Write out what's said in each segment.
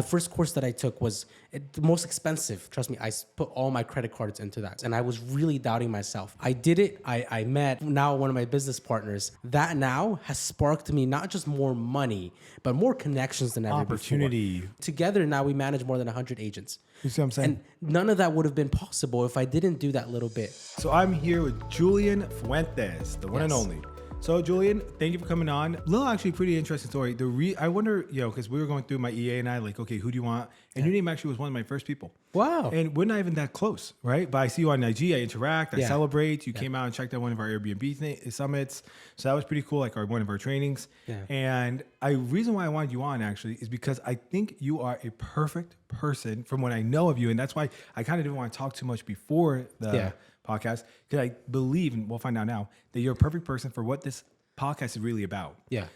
first course that I took was the most expensive. Trust me, I put all my credit cards into that. And I was really doubting myself. I did it. I met now one of my business partners. That now has sparked me not just more money, but more connections than ever Opportunity. before. Together now we manage more than 100 agents. You see what I'm saying? And none of that would have been possible if I didn't do that little bit. So I'm here with Julian Fuentes, the one and only. So Julian, thank you for coming on. Little actually pretty interesting story. I wonder, because we were going through my EA and I like, okay, who do you want? And your name actually was one of my first people. Wow. And we're not even that close, right? But I see you on IG, I interact, I celebrate. You came out and checked out one of our Airbnb summits. So that was pretty cool, like one of our trainings. Yeah. And reason why I wanted you on actually is because I think you are a perfect person from what I know of you. And that's why I kind of didn't want to talk too much before the podcast, because I believe, and we'll find out now, that you're a perfect person for what this podcast is really about. Yeah.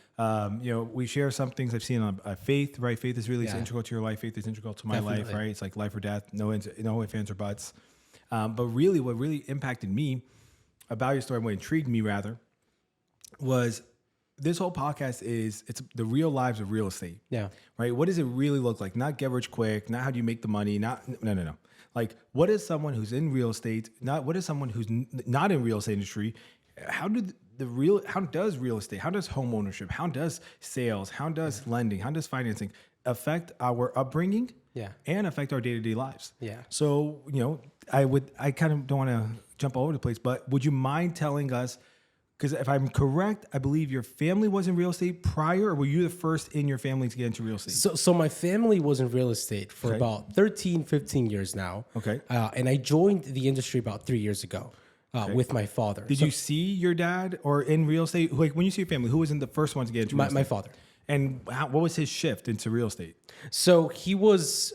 We share some things I've seen on faith, right? Faith is really integral to your life. Faith is integral to my life, right? It's like life or death, no ifs, ands, or buts. But really, what really impacted me about your story, what intrigued me rather, was this whole podcast it's the real lives of real estate. Yeah. Right? What does it really look like? Not get rich quick, not how do you make the money, no. Like, what is someone who's in real estate? What is someone who's not in real estate industry? How does real estate, how does home ownership, how does sales, how does lending, how does financing affect our upbringing? And affect our day-to-day lives? So, I kind of don't want to jump all over the place, but would you mind telling us, because if I'm correct, I believe your family was in real estate prior, or were you the first in your family to get into real estate? So my family was in real estate for about 13, 15 years now. Okay. And I joined the industry about 3 years ago with my father. Did you see your dad or in real estate? Like when you see your family, who was in the first one to get into real estate? My father. And what was his shift into real estate? So he was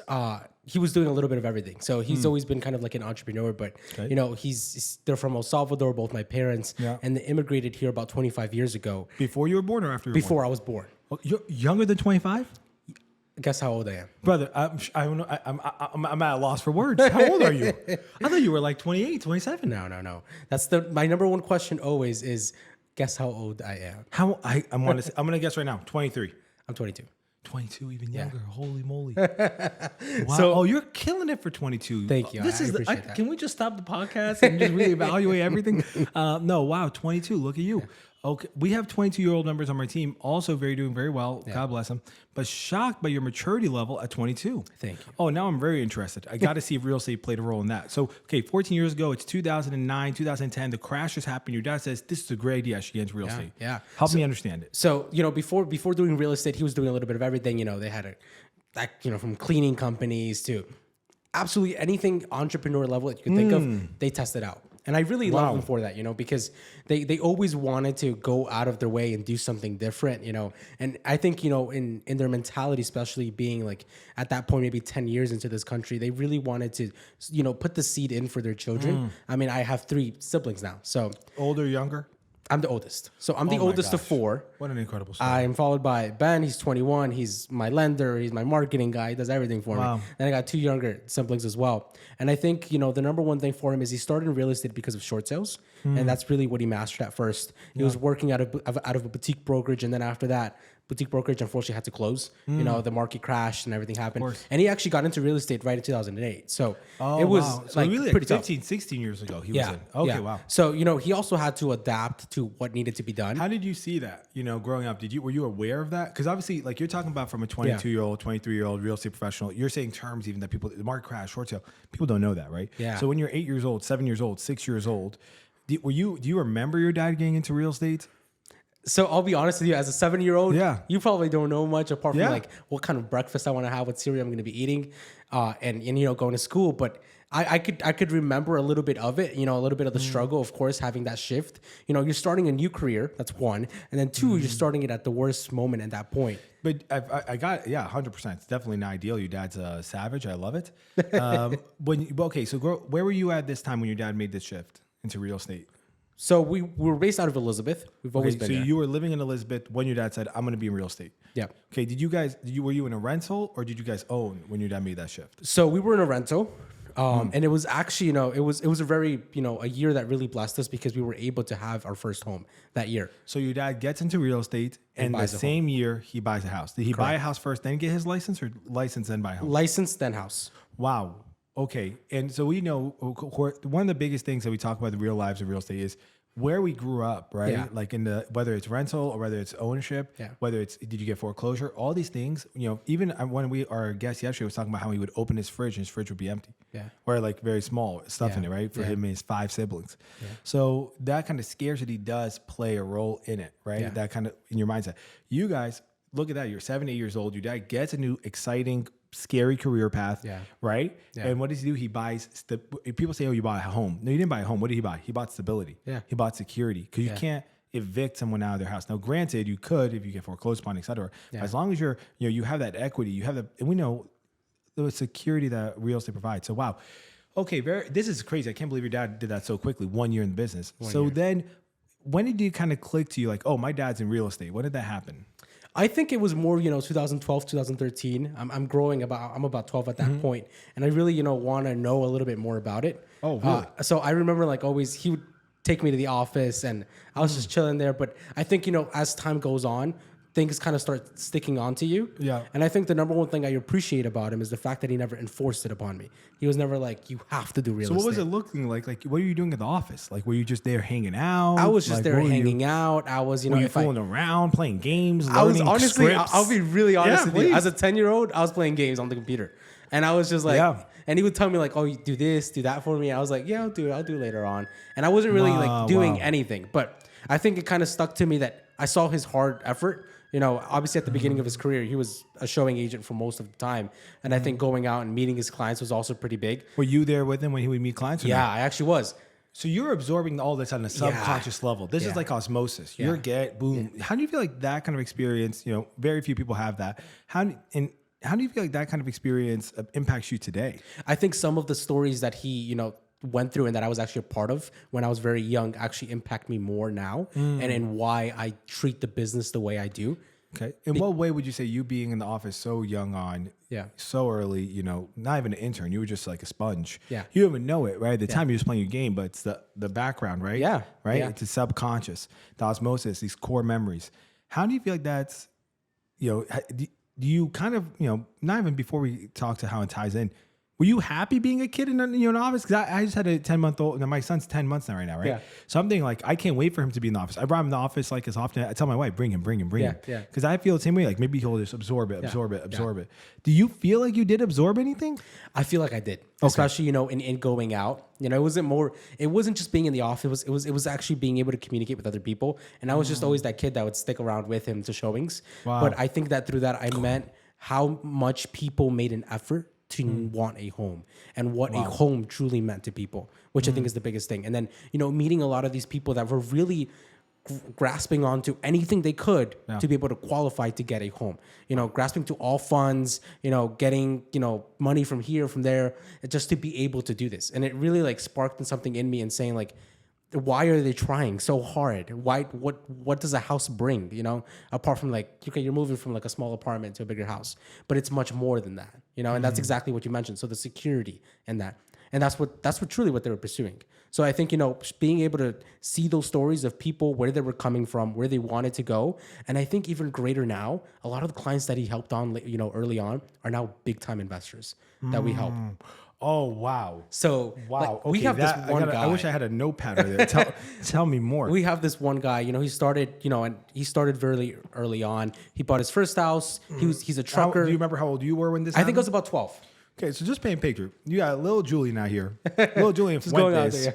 doing a little bit of everything. So he's always been kind of like an entrepreneur, but they're from El Salvador, both my parents, and they immigrated here about 25 years ago. Before you were born or after you were born? Before I was born. Oh, you're younger than 25? Guess how old I am. Brother, I don't know. I'm at a loss for words. How old are you? I thought you were like 28, 27. No. That's my number one question always is, guess how old I am. I'm gonna guess right now. 23. I'm 22. 22, even younger. Holy moly! Wow. You're killing it for 22. Thank you. Can we just stop the podcast and just reevaluate everything? No, wow, 22. Look at you. Yeah. Okay, we have 22-year-old members on my team, also doing very well. Yeah. God bless them. But shocked by your maturity level at 22. Thank you. Oh, now I'm very interested. I got to see if real estate played a role in that. So, 14 years ago, it's 2009, 2010. The crash has happened. Your dad says, this is a great idea. I should get into real estate. Yeah. Help me understand it. So, before doing real estate, he was doing a little bit of everything. They had from cleaning companies to absolutely anything entrepreneur level that you could think of, they tested out. And I really love them for that, because they always wanted to go out of their way and do something different, And I think, in their mentality, especially being like at that point, maybe 10 years into this country, they really wanted to, put the seed in for their children. I mean, I have 3 siblings now. So older, younger? I'm the oldest. So I'm the oldest of 4. What an incredible story. I'm followed by Ben. He's 21. He's my lender. He's my marketing guy. He does everything for me. Then I got 2 younger siblings as well. And I think, the number one thing for him is he started in real estate because of short sales. And that's really what he mastered at first. He was working out of a boutique brokerage. And then after that, boutique brokerage unfortunately had to close. The market crashed and everything happened. And he actually got into real estate right in 2008. So it was so really pretty 15, 16 years ago he was in. Okay, wow. So, he also had to adapt to what needed to be done. How did you see that, growing up? Were you aware of that? Because obviously, like you're talking about from a 22-year-old, 23-year-old real estate professional, you're saying terms even that the market crash, short sale, people don't know that, right? Yeah. So when you're 8 years old, 7 years old, 6 years old, do you remember your dad getting into real estate? So I'll be honest with you, as a 7-year-old, you probably don't know much apart from like what kind of breakfast I want to have, what cereal I'm going to be eating, and going to school. But I could remember a little bit of it, a little bit of the struggle, of course, having that shift. You're starting a new career. That's one, and then 2, you're starting it at the worst moment at that point. But I got 100%. It's definitely not ideal. Your dad's a savage. I love it. So where were you at this time when your dad made this shift into real estate? So we were based out of Elizabeth. We've always been there. So you were living in Elizabeth when your dad said, I'm going to be in real estate. Yeah. Okay. Were you in a rental or did you guys own when your dad made that shift? So we were in a rental. And it was actually, it was a very, a year that really blessed us because we were able to have our first home that year. So your dad gets into real estate, and the same year he buys a house. Did he buy a house first, then get his license, or license then buy a home? License, then house. Wow. Okay. And so we know one of the biggest things that we talk about in the real lives of real estate is where we grew up, right? Yeah. Like whether it's rental or whether it's ownership, whether it's, did you get foreclosure? All these things, even when our guest yesterday was talking about how he would open his fridge and his fridge would be empty. Yeah. Or like very small stuff in it, right? For him and his 5 siblings. Yeah. So that kind of scarcity does play a role in it, right? Yeah. That kind of in your mindset. You guys, look at that. You're 7, 8 years old. Your dad gets a new exciting, scary career path, right? Yeah. And what does he do? He buys, people say, oh, you bought a home. No, you didn't buy a home. What did he buy? He bought stability. Yeah. He bought security, because you can't evict someone out of their house. Now, granted, you could if you get foreclosed upon, et cetera. Yeah. As long as you're, you have that equity, you have and we know the security that real estate provides. So, wow. Okay, this is crazy. I can't believe your dad did that so quickly, 1 year in the business. Then when did you kind of click to you like, oh, my dad's in real estate? When did that happen? I think it was more, 2012, 2013. I'm growing I'm about 12 at that point. And I really, want to know a little bit more about it. Oh, really? So I remember always he would take me to the office and I was just chilling there. But I think, as time goes on, things kind of start sticking onto you. Yeah. And I think the number one thing I appreciate about him is the fact that he never enforced it upon me. He was never like, you have to do real estate. So what was it looking like? Like, what are you doing at the office? Like, were you just there hanging out? I was just there hanging out. I was, were you fooling around, playing games, learning I was honestly, scripts? I'll be really honest with you. As a 10-year-old, I was playing games on the computer. And I was just like, and he would tell me like, oh, you do this, do that for me. I was like, yeah, I'll do it later on. And I wasn't really doing anything. But I think it kind of stuck to me that I saw his hard effort. Obviously at the beginning of his career, he was a showing agent for most of the time. And I think going out and meeting his clients was also pretty big. Were you there with him when he would meet clients? Yeah, I actually was. So you're absorbing all this on a subconscious level. This is like osmosis. You're boom. Yeah. How do you feel like that kind of experience, very few people have that. How do you feel like that kind of experience impacts you today? I think some of the stories that he, went through and that I was actually a part of when I was very young actually impact me more now and in why I treat the business the way I do. Okay. In what way would you say you being in the office so young on, so early, not even an intern, you were just like a sponge. Yeah. You don't even know it, right? At the time you was playing your game, but it's the background, right? Yeah. Right? Yeah. It's a subconscious, the osmosis, these core memories. How do you feel like that's, do you kind of, not even before we talk to how it ties in, were you happy being a kid in an office? Because I just had a 10-month-old, and my son's 10 months now right now, right? Yeah. So I'm thinking like, I can't wait for him to be in the office. I brought him in the office like as often. I tell my wife, bring him. Yeah. Because I feel the same way. Like maybe he'll just absorb it. Do you feel like you did absorb anything? I feel like I did, especially, in going out. It wasn't just being in the office. It was actually being able to communicate with other people. And I was just always that kid that would stick around with him to showings. Wow. But I think that through that, I meant how much people made an effort to want a home and what a home truly meant to people, which I think is the biggest thing. And then, meeting a lot of these people that were really grasping onto anything they could to be able to qualify to get a home, grasping to all funds, getting, money from here, from there, just to be able to do this. And it really sparked something in me and saying why are they trying so hard? Why? What does a house bring? Apart from okay, you're moving from a small apartment to a bigger house, but it's much more than that. And that's exactly what you mentioned. So the security and that's what truly what they were pursuing. So I think being able to see those stories of people where they were coming from, where they wanted to go, and I think even greater now, a lot of the clients that he helped on, early on, are now big time investors that we help. Oh, wow. So wow. We have this one guy. I wish I had a notepad right there. Tell me more. We have this one guy, he started, and he started very early on. He bought his first house. He's a trucker. Do you remember how old you were when this happened? I think I was about 12. Okay, so just paint a picture. You got little Julian out here. Little Julian Fuentes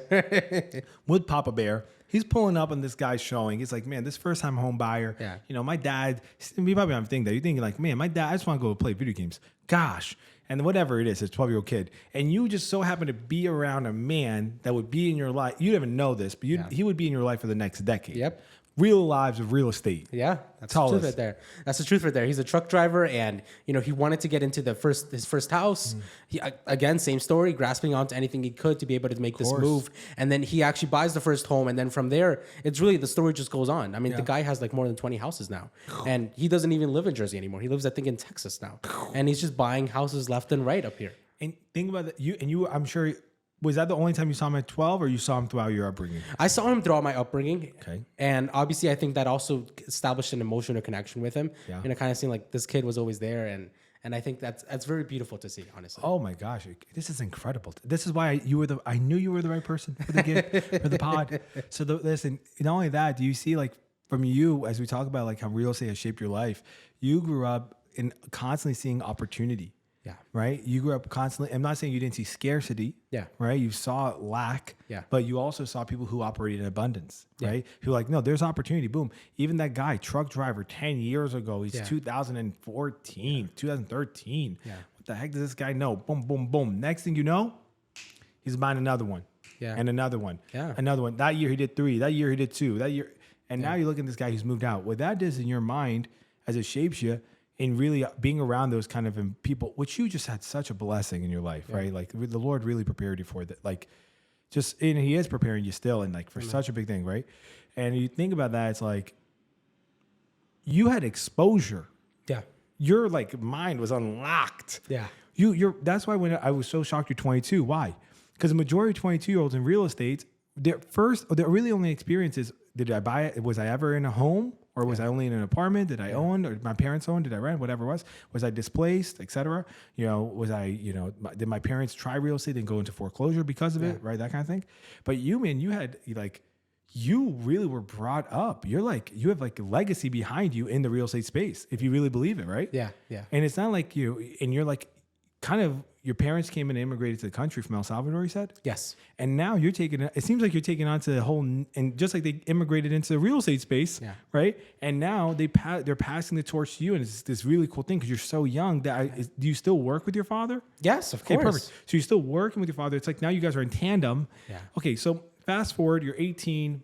with Papa Bear. He's pulling up on this guy's showing. He's like, man, this first time home buyer. Yeah. My dad, you probably don't think that. You're thinking like, man, my dad, I just want to go play video games. Gosh. And whatever it is, it's a 12-year-old kid. And you just so happen to be around a man that would be in your life. You didn't even know this, but he would be in your life for the next decade. Yep. Real lives of real estate. Yeah, that's the truth right there. That's the truth right there. He's a truck driver, and he wanted to get into his first house. He again, same story, grasping onto anything he could to be able to make this move. And then he actually buys the first home, and then from there, it's really the story just goes on. I mean, the guy has more than 20 houses now, and he doesn't even live in Jersey anymore. He lives, I think, in Texas now, and he's just buying houses left and right up here. And think about that. I'm sure, was that the only time you saw him at 12 or you saw him throughout your upbringing? I saw him throughout my upbringing. Okay. And obviously I think that also established an emotional connection with him. Yeah. And it kind of seemed like this kid was always there. And I think that's very beautiful to see, honestly. Oh my gosh, this is incredible. This is why I knew you were the right person for the gift, for the pod. So listen, not only that, do you see like from you, as we talk about like how real estate has shaped your life, you grew up in constantly seeing opportunity. Yeah. Right. You grew up constantly. I'm not saying you didn't see scarcity. Yeah. Right. You saw lack. Yeah. But you also saw people who operated in abundance. Yeah. Right. Who like, no, there's opportunity. Boom. Even that guy, truck driver, 10 years ago, he's 2014, 2013. Yeah. What the heck does this guy know? Boom, boom, boom. Next thing you know, he's buying another one. Yeah. And another one. Yeah. Another one. That year he did 3. That year he did 2. That year. And now you look at this guy who's moved out. What that does in your mind as it shapes you, in really being around those kind of people, which you just had such a blessing in your life, right? Like the Lord really prepared you for that. Like and he is preparing you still and like for such a big thing, right? And you think about that, it's like you had exposure. Yeah. Your like mind was unlocked. Yeah. That's why when I was so shocked you're 22. Why? Because the majority of 22-year-olds in real estate, their really only experience is, did I buy it? Was I ever in a home? Or was I only in an apartment? Did I own? Or my parents own? Did I rent? Whatever it was. Was I displaced, et cetera? Did my parents try real estate and go into foreclosure because of it? Right? That kind of thing. But you, man, you really were brought up. You have like a legacy behind you in the real estate space, if you really believe it, right? Yeah. Yeah. And it's not like you're like kind of, your parents came and immigrated to the country from El Salvador, you said? Yes. And now it seems like you're taking on to the whole, and just like they immigrated into the real estate space, right? And now they're passing the torch to you, and it's this really cool thing because you're so young. Do you still work with your father? Yes, of course. Okay, perfect. So you're still working with your father. It's like now you guys are in tandem. Yeah. Okay, so fast forward, you're 18.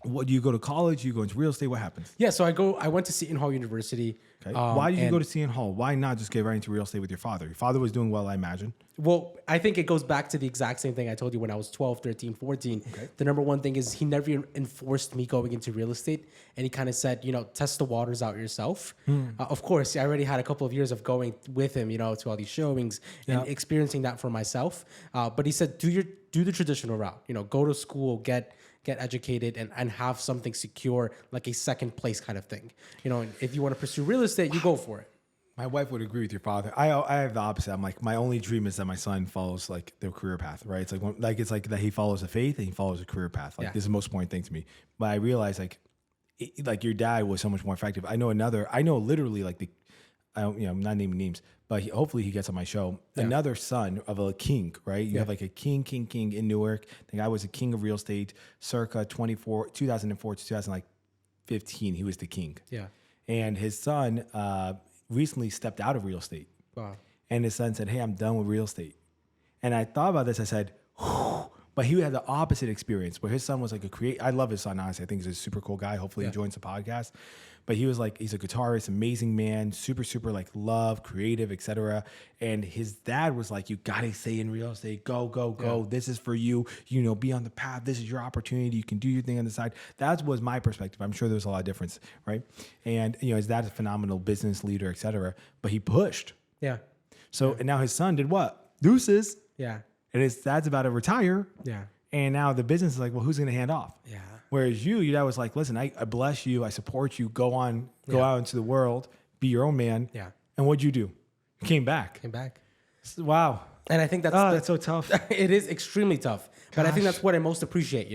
What, do you go to college? You go into real estate? What happens? Yeah, so I went to Seton Hall University. Okay. Why did you go to Seton Hall? Why not just get right into real estate with your father? Your father was doing well, I imagine. Well, I think it goes back to the exact same thing I told you when I was 12, 13, 14. Okay. The number one thing is he never enforced me going into real estate. And he kind of said, test the waters out yourself. Of course, I already had a couple of years of going with him, to all these showings and experiencing that for myself. But he said, do the traditional route. Go to school, get educated and have something secure, like a second place kind of thing. And if you want to pursue real estate, you go for it. My wife would agree with your father. I have the opposite. I'm like, my only dream is that my son follows like their career path, right? It's like that he follows a faith and he follows a career path. Like this is the most important thing to me. But I realized like your dad was so much more effective. I know literally like I'm not naming names, but hopefully he gets on my show. Yeah. Another son of a king, right? You have like a king in Newark. The guy was a king of real estate circa 2004 to 2015. He was the king. Yeah. And his son recently stepped out of real estate. Wow. And his son said, "Hey, I'm done with real estate." And I thought about this. I said, whew. But he had the opposite experience where his son was like I love his son, honestly. I think he's a super cool guy. Hopefully he joins the podcast. But he was like, he's a guitarist, amazing man, super, super like love, creative, etc. And his dad was like, you gotta stay in real estate. Go. Yeah. This is for you. Be on the path. This is your opportunity. You can do your thing on the side. That was my perspective. I'm sure there was a lot of difference, right? And his dad's a phenomenal business leader, etc. But he pushed. Yeah. So and now his son did what? Deuces. Yeah. And his dad's about to retire. Yeah. And now the business is like, well, who's going to hand off? Yeah. Whereas your dad was like, listen, I bless you. I support you. Go out into the world, be your own man. Yeah. And what'd you do? You came back. Wow. And I think that's so tough. It is extremely tough. Gosh. But I think that's what I most appreciate,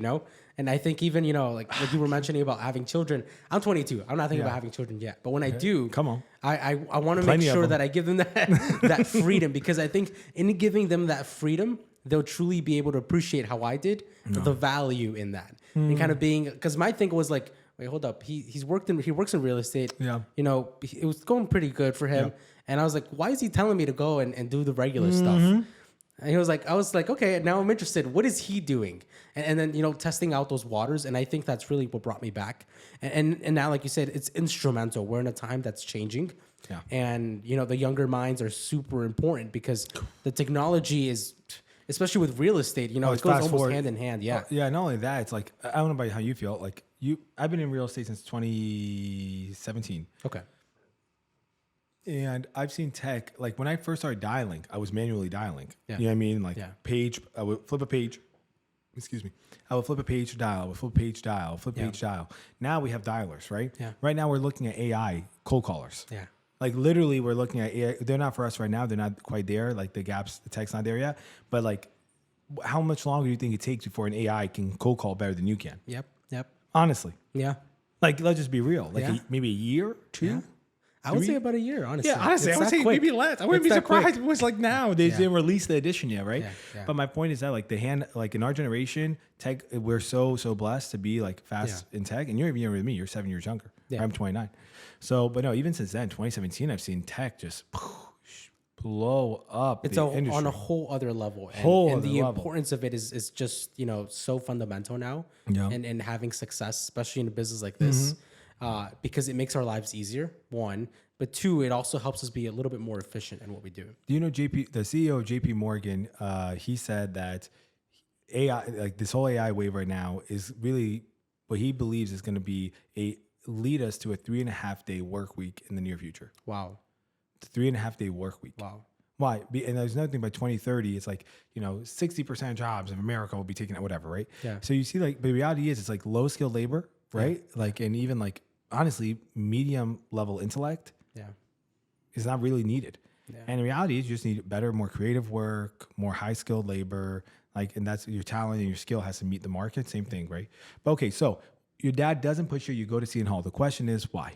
And I think even, like you were mentioning about having children. I'm 22. I'm not thinking about having children yet. But when I do, come on. I want to make sure that I give them that freedom, because I think in giving them that freedom, they'll truly be able to appreciate how I did, the value in that. And kind of being, because my thing was like, wait, hold up. He works in real estate. Yeah. It was going pretty good for him. Yeah. And I was like, why is he telling me to go and do the regular stuff? And I was like, okay, now I'm interested. What is he doing? And then, testing out those waters. And I think that's really what brought me back. And now, like you said, it's instrumental. We're in a time that's changing. Yeah. And, the younger minds are super important because the technology is, especially with real estate, it goes almost hand in hand. Yeah. Yeah. Not only that, it's like, I don't know about how you feel. Like I've been in real estate since 2017. Okay. And I've seen tech, like when I first started dialing, I was manually dialing. Yeah. You know what I mean? Like page, I would flip a page. Excuse me. I would flip a page to dial, I would flip a page dial, flip page dial. Now we have dialers, right? Yeah. Right now we're looking at AI cold callers. Yeah. Like literally we're looking at AI. They're not for us right now. They're not quite there. Like the tech's not there yet. But like how much longer do you think it takes before an AI can cold call better than you can? Yep. Honestly. Yeah. Like, let's just be real. Like maybe a year, 2? Yeah. I would say about a year, honestly. Yeah, honestly, I would say maybe less. I wouldn't be surprised if it was like now. They didn't release the edition yet, right? Yeah. But my point is that like like in our generation, tech, we're so blessed to be like fast in tech. And you're even younger than me. You're 7 years younger. Yeah. I'm 29. So, but no, even since then, 2017, I've seen tech just blow up. It's on a whole other level. And the importance of it is just, so fundamental now. Yeah. And having success, especially in a business like this. Because it makes our lives easier, one, but two, it also helps us be a little bit more efficient in what we do. Do you know the CEO of JP Morgan, he said that AI, like this whole AI wave right now is really what he believes is going to be lead us to a 3.5 day work week in the near future. Wow. 3.5 day work week. Wow. Why? And there's another thing, by 2030, it's like, 60% of jobs in America will be taken out, whatever, right? Yeah. So you see, like, but the reality is it's like low skilled labor, right? Yeah. Like, and even like, honestly, medium level intellect is not really needed. Yeah. And the reality is you just need better, more creative work, more high skilled labor, like, and that's your talent and your skill has to meet the market. Same thing, right? But okay, so your dad doesn't push you go to Seton Hall. The question is why?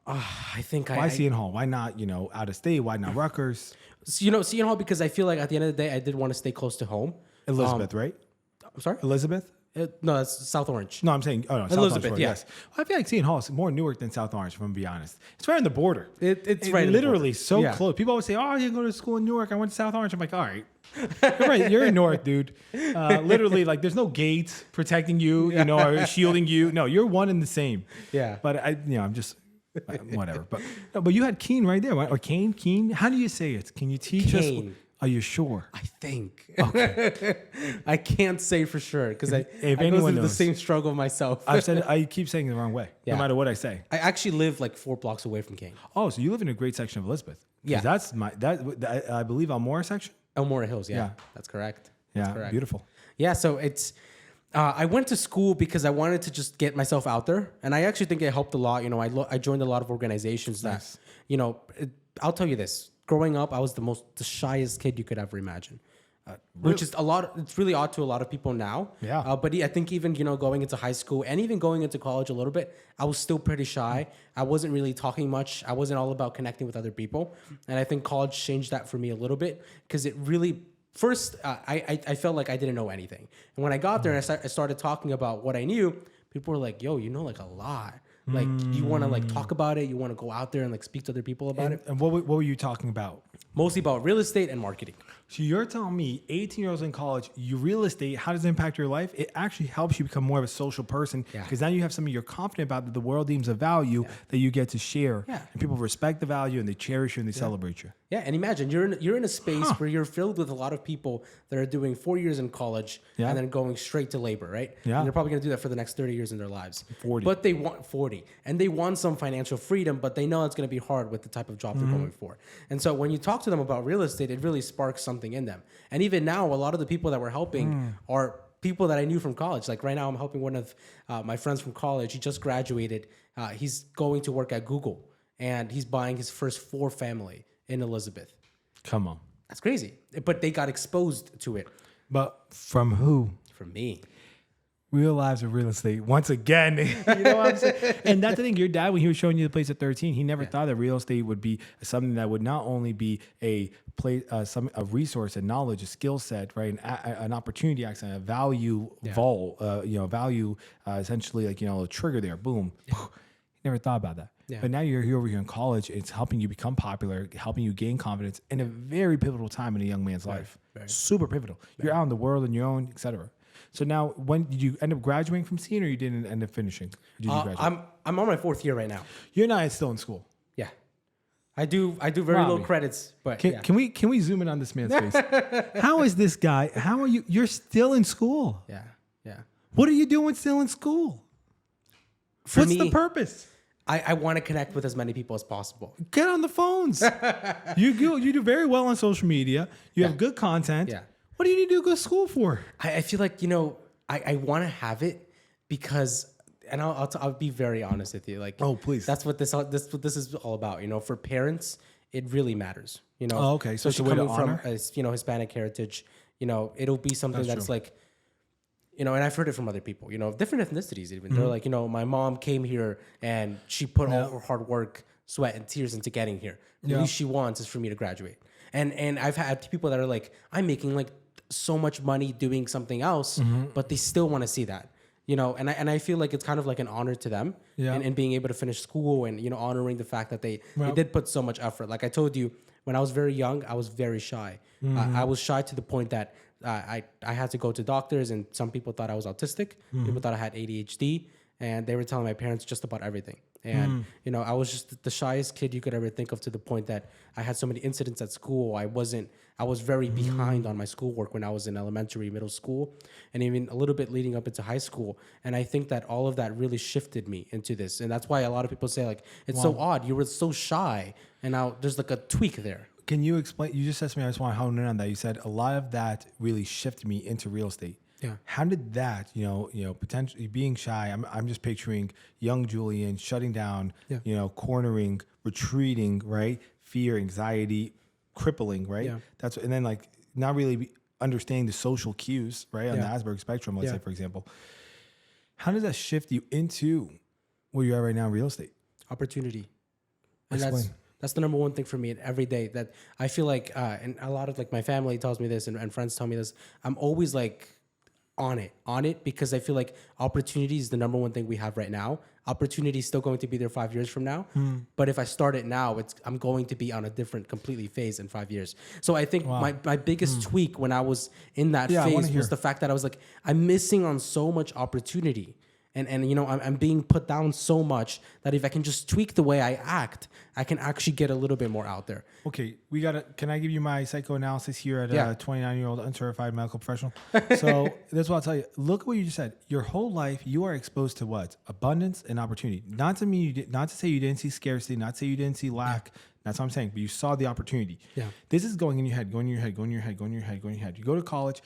I think why Seton Hall? Why not, out of state? Why not Rutgers? Seton Hall, because I feel like at the end of the day, I did want to stay close to home. Elizabeth, right? I'm sorry? Elizabeth? No, that's South Orange. No, I'm saying, South Elizabeth, Orange. Yes. Well, I feel like Seton Hall is more Newark than South Orange, if I'm going to be honest. It's right on the border. It's right literally so close. People always say, oh, you go to school in Newark. I went to South Orange. I'm like, all right. You're right. You're in Newark, dude. Literally, like, there's no gates protecting you, or shielding you. No, you're one and the same. Yeah. But I'm just... whatever, but you had Keene right there, right? Or Keene. How do you say it? Can you teach us? Are you sure? I think. Okay. I can't say for sure because I go through the same struggle myself. I keep saying it the wrong way, no matter what I say. I actually live like 4 blocks away from Keene. Oh, so you live in a great section of Elizabeth? Yeah, that's I believe Elmora section. Elmora Hills, yeah, that's correct. Yeah, that's correct. Beautiful. Yeah, so it's. I went to school because I wanted to just get myself out there. And I actually think it helped a lot. I joined a lot of organizations that, I'll tell you this. Growing up, I was the shyest kid you could ever imagine. Which is it's really odd to a lot of people now. Yeah. But I think even, going into high school and even going into college a little bit, I was still pretty shy. I wasn't really talking much. I wasn't all about connecting with other people. And I think college changed that for me a little bit because it really... First, I felt like I didn't know anything. And when I got there and I started talking about what I knew, people were like, yo, you know like a lot. Like, you want to like talk about it? You want to go out there and like speak to other people about it? And what were you talking about? Mostly about real estate and marketing. So you're telling me 18-year-olds in college, real estate, how does it impact your life? It actually helps you become more of a social person because now you have something you're confident about that the world deems a value that you get to share. Yeah. And people respect the value and they cherish you and they celebrate you. Yeah, and imagine you're in a space where you're filled with a lot of people that are doing 4 years in college and then going straight to labor, right? Yeah. And they're probably going to do that for the next 30 years in their lives. 40. But they want 40. And they want some financial freedom, but they know it's going to be hard with the type of job they're going for. And so when you talk to them about real estate, it really sparks something in them. And even now, a lot of the people that we're helping are people that I knew from college. Like right now, I'm helping one of my friends from college. He just graduated. He's going to work at Google, and he's buying his first 4 family in Elizabeth. Come on. That's crazy. But they got exposed to it. But from who? From me. Real lives of real estate. Once again, you know what I'm saying? And that's the thing. Your dad, when he was showing you the place at 13, he never thought that real estate would be something that would not only be a resource, a knowledge, a skill set, right? An opportunity, actually, a value value, essentially like, a trigger there. Boom. Yeah. Never thought about that. Yeah. But now you're here over here in college. It's helping you become popular, helping you gain confidence in a very pivotal time in a young man's life. Right. Super pivotal. Right. You're out in the world on your own, etc. So now, when did you end up graduating from Seton, or you didn't end up finishing? Did you graduate? I'm on my 4th year right now. You're not still in school. Yeah, I do very low credits, but can we zoom in on this man's face? How is this guy? How are you? You're still in school. Yeah. What are you doing still in school? What's the purpose? I want to connect with as many people as possible. Get on the phones. You do very well on social media. You have good content. Yeah. What do you need to go to school for? I feel like, I want to have it because, and I'll be very honest with you. Like, oh, please. That's what this is all about. For parents, it really matters. Oh, okay. So especially coming from Hispanic heritage, it'll be something that's like, and I've heard it from other people, different ethnicities even. They're like, my mom came here and she put all her hard work, sweat, and tears into getting here. The least she wants is for me to graduate. And I've had people that are like, I'm making like so much money doing something else, but they still want to see that. And I feel like it's kind of like an honor to them and being able to finish school and, honoring the fact that they did put so much effort. Like I told you, when I was very young, I was very shy. I was shy to the point that I had to go to doctors, and some people thought I was autistic. People thought I had ADHD, and they were telling my parents just about everything. And, I was just the shyest kid you could ever think of, to the point that I had so many incidents at school. I was very behind on my schoolwork when I was in elementary, middle school, and even a little bit leading up into high school. And I think that all of that really shifted me into this. And that's why a lot of people say, like, it's so odd. You were so shy, and now there's like a tweak there. Can you explain? You just said to me, I just want to hone in on that. You said a lot of that really shifted me into real estate. Yeah. How did that, potentially being shy? I'm just picturing young Julian shutting down, cornering, retreating, right? Fear, anxiety, crippling, right? Yeah. And then like not really understanding the social cues, right? On the Asperger's spectrum, let's say, for example. How does that shift you into where you are right now in real estate? Opportunity. And Explain. That's the number one thing for me. And every day that I feel like, and a lot of like my family tells me this, and friends tell me this, I'm always like on it because I feel like opportunity is the number one thing we have right now. Opportunity is still going to be there 5 years from now. But if I start it now, I'm going to be on a different completely phase in 5 years. So I think my biggest tweak when I was in that phase was the fact that I was like, I'm missing on so much opportunity. And I'm being put down so much that if I can just tweak the way I act, I can actually get a little bit more out there. Okay, can I give you my psychoanalysis here at a 29-year-old uncertified medical professional? So that's what I'll tell you. Look at what you just said. Your whole life, you are exposed to what? Abundance and opportunity. Not to say you didn't see scarcity, not to say you didn't see lack. That's what I'm saying. But you saw the opportunity. Yeah. This is going in your head, going in your head, going in your head, going in your head, going in your head. You go to college,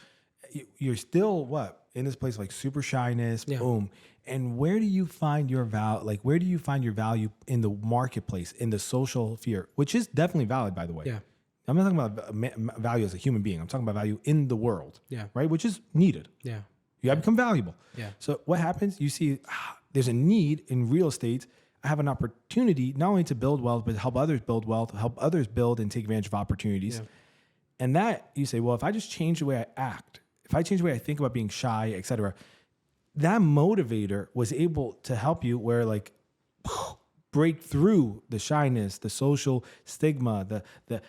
you're still what? In this place like super shyness, boom. And where do you find your value? Like, where do you find your value in the marketplace, in the social sphere, which is definitely valid, by the way. Yeah. I'm not talking about value as a human being. I'm talking about value in the world. Yeah. Right? Which is needed. Yeah. You gotta become valuable. Yeah. So what happens? You see, there's a need in real estate. I have an opportunity not only to build wealth, but to help others build wealth, help others build and take advantage of opportunities. Yeah. And that you say, well, if I just change the way I act, if I change the way I think about being shy, et cetera, that motivator was able to help you where like break through the shyness, the social stigma, the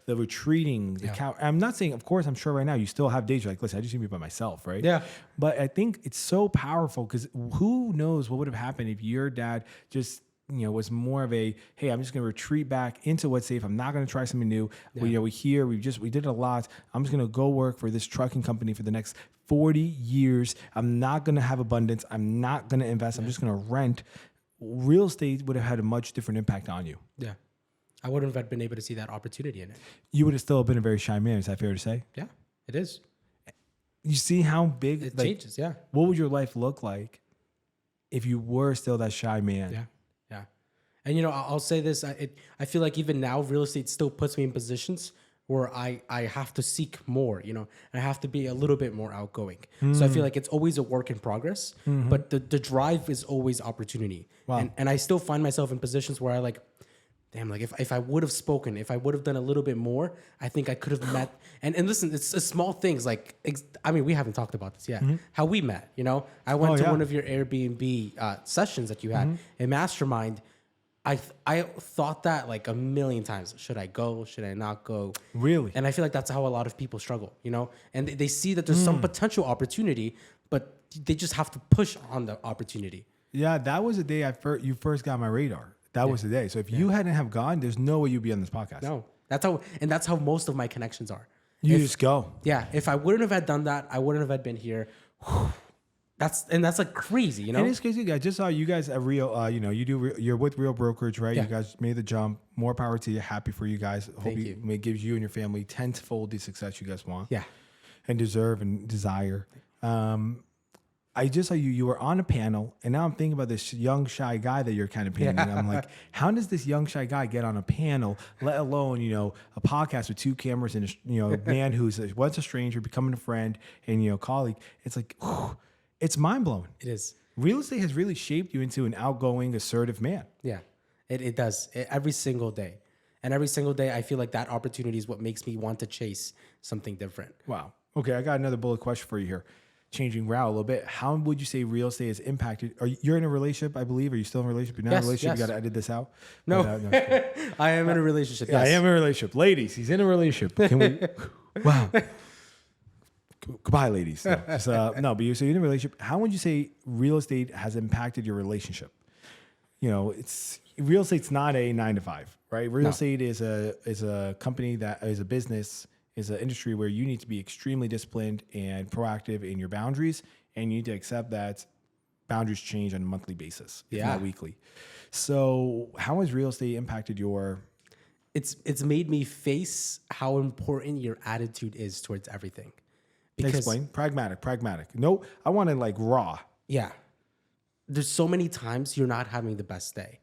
retreating, the cow. I'm not saying, of course, I'm sure right now you still have days you're like, listen, I just need to be by myself, right? Yeah. But I think it's so powerful because who knows what would have happened if your dad just was more of a, hey, I'm just going to retreat back into what's safe. I'm not going to try something new. Yeah. We did it a lot. I'm just going to go work for this trucking company for the next 40 years. I'm not going to have abundance. I'm not going to invest. I'm just going to rent. Real estate would have had a much different impact on you. Yeah. I wouldn't have been able to see that opportunity in it. You would have still been a very shy man. Is that fair to say? Yeah, it is. You see how big it changes. Yeah. What would your life look like if you were still that shy man? Yeah. And, I'll say this, I feel like even now real estate still puts me in positions where I have to seek more, I have to be a little bit more outgoing. So I feel like it's always a work in progress, but the drive is always opportunity. Wow. And I still find myself in positions where I like, damn, like if I would have spoken, if I would have done a little bit more, I think I could have met. And listen, it's small things like, we haven't talked about this yet. How we met, I went to one of your Airbnb sessions that you had, a mastermind. I thought that like a million times. Should I go? Should I not go? Really? And I feel like that's how a lot of people struggle, And they see that there's some potential opportunity, but they just have to push on the opportunity. Yeah, that was the day you first got my radar. That was the day. So if you hadn't have gone, there's no way you'd be on this podcast. No, that's how most of my connections are. You just go. Yeah, if I wouldn't have had done that, I wouldn't have had been here. That's like crazy, you know? And it's crazy. I just saw you guys at Real, you're with Real Brokerage, right? Yeah. You guys made the jump. More power to you. Happy for you guys. Hope it gives you and your family tenfold the success you guys want. Yeah. And deserve and desire. I just saw you were on a panel, and now I'm thinking about this young, shy guy that you're kind of painting. I'm like, how does this young, shy guy get on a panel, let alone, a podcast with 2 cameras and, a man who's once a stranger, becoming a friend and, colleague. It's like, it's mind blowing. It is. Real estate has really shaped you into an outgoing, assertive man. Yeah, it does. Every single day. And every single day, I feel like that opportunity is what makes me want to chase something different. Wow. Okay, I got another bullet question for you here. Changing route a little bit. How would you say real estate has impacted? You're in a relationship, I believe. Are you still in a relationship? You're not in a relationship. Yes. You got to edit this out. No, I am in a relationship. Yeah, yes. I am in a relationship. Ladies, he's in a relationship. Can we? Wow. Goodbye, ladies. No, but you're in a relationship. How would you say real estate has impacted your relationship? It's real estate's not a 9 to 5, right? Real estate is a company that is a business, is an industry where you need to be extremely disciplined and proactive in your boundaries, and you need to accept that boundaries change on a monthly basis, if not weekly. So, how has real estate impacted your? It's made me face how important your attitude is towards everything. Because, explain. Pragmatic. No, I want it like raw. Yeah. There's so many times you're not having the best day.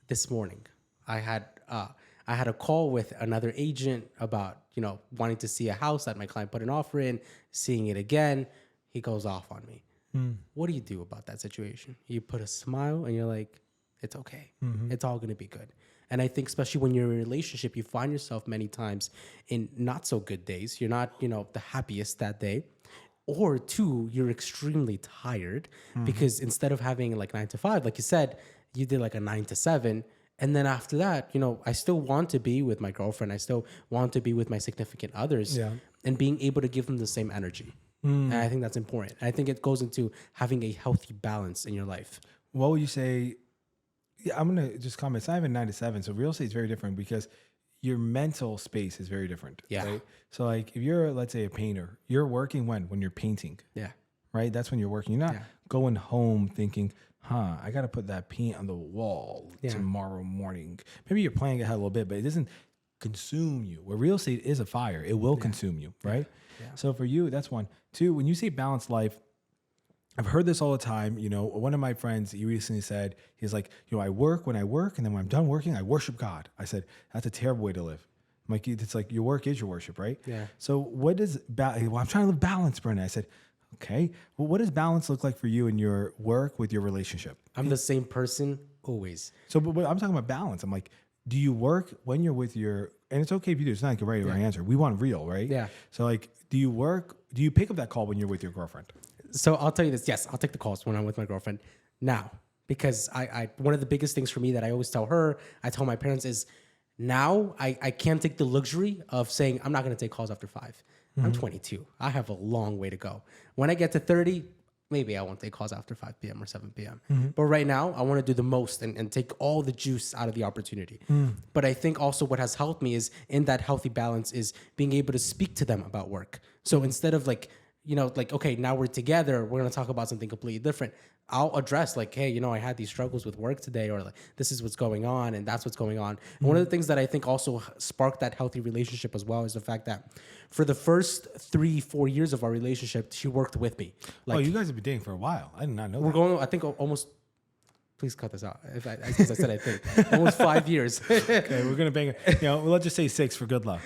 This morning, I had a call with another agent about, wanting to see a house that my client put an offer in, seeing it again. He goes off on me. What do you do about that situation? You put a smile and you're like, it's okay. It's all going to be good. And I think especially when you're in a relationship, you find yourself many times in not so good days. You're not, the happiest that day. Or 2, you're extremely tired because instead of having like 9 to 5, like you said, you did like a 9 to 7. And then after that, I still want to be with my girlfriend. I still want to be with my significant others and being able to give them the same energy. And I think that's important. And I think it goes into having a healthy balance in your life. What would you say? Yeah, I'm going to just comment. It's not even 9 to 7. So real estate is very different because your mental space is very different. Yeah. Right? So like if you're, let's say, a painter, you're working when you're painting. Yeah. Right? That's when you're working. You're not going home thinking, I got to put that paint on the wall tomorrow morning. Maybe you're planning ahead a little bit, but it doesn't consume you. Where real estate is a fire. It will consume you, right? Yeah. So for you, that's 1. 2, when you say balanced life, I've heard this all the time. One of my friends, he recently said, he's like, I work when I work, and then when I'm done working, I worship God. I said, that's a terrible way to live. I'm like, it's like your work is your worship, right? Yeah. So what does, I'm trying to live balance, Brennan. I said, okay, well, what does balance look like for you in your work with your relationship? I'm the same person always. So, but I'm talking about balance. I'm like, do you work when you're with your, and it's okay if you do, it's not like a right or wrong answer. We want real, right? Yeah. So like, do you pick up that call when you're with your girlfriend? So I'll tell you this. Yes, I'll take the calls when I'm with my girlfriend now, because I one of the biggest things for me that I always tell her, I tell my parents is now I can't take the luxury of saying I'm not going to take calls after 5. I'm 22. I have a long way to go. When I get to 30, maybe I won't take calls after 5 p.m. or 7 p.m. But right now, I want to do the most and take all the juice out of the opportunity. But I think also what has helped me is in that healthy balance is being able to speak to them about work. So instead of like, okay, now we're together, we're going to talk about something completely different. I'll address like, hey, I had these struggles with work today, or like, this is what's going on and that's what's going on. And one of the things that I think also sparked that healthy relationship as well is the fact that for the first 3-4 years of our relationship, she worked with me. Like, you guys have been dating for a while. I did not know we're going, I think almost, please cut this out. Because I said I think almost 5 years. Okay, we're gonna bang it. Let's just say 6 for good luck.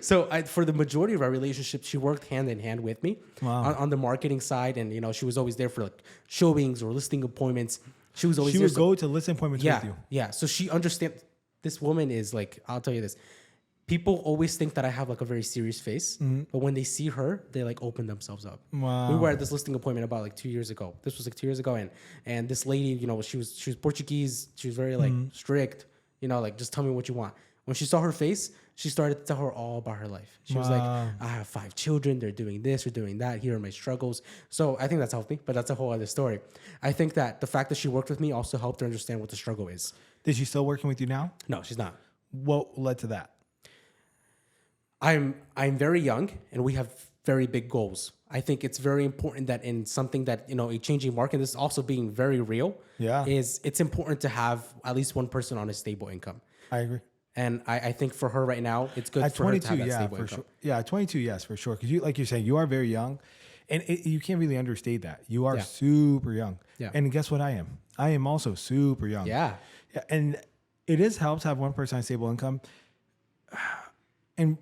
So for the majority of our relationship, she worked hand in hand with me on the marketing side, and she was always there for like showings or listing appointments. She was always. She would go to listing appointments with you. Yeah. So she understands. This woman is like, I'll tell you this. People always think that I have like a very serious face, but when they see her, they like open themselves up. Wow. We were at this listing appointment about like 2 years ago. This was like 2 years ago, and this lady, she was Portuguese. She was very like strict. Like just tell me what you want. When she saw her face, she started to tell her all about her life. She was like, I have 5 children. They're doing this, they're doing that. Here are my struggles. So I think that's healthy, but that's a whole other story. I think that the fact that she worked with me also helped her understand what the struggle is. Is she still working with you now? No, she's not. What led to that? I'm very young and we have very big goals. I think it's very important that in something that, a changing market, this is also being very real, is it's important to have at least one person on a stable income. I agree. And I think for her right now, it's good for her to have that stable income. Sure. Yeah, at 22, yes, for sure. Because like you're saying, you are very young, and you can't really understate that. You are super young. Yeah. And guess what I am? I am also super young. Yeah. And it is helps to have one person on stable income.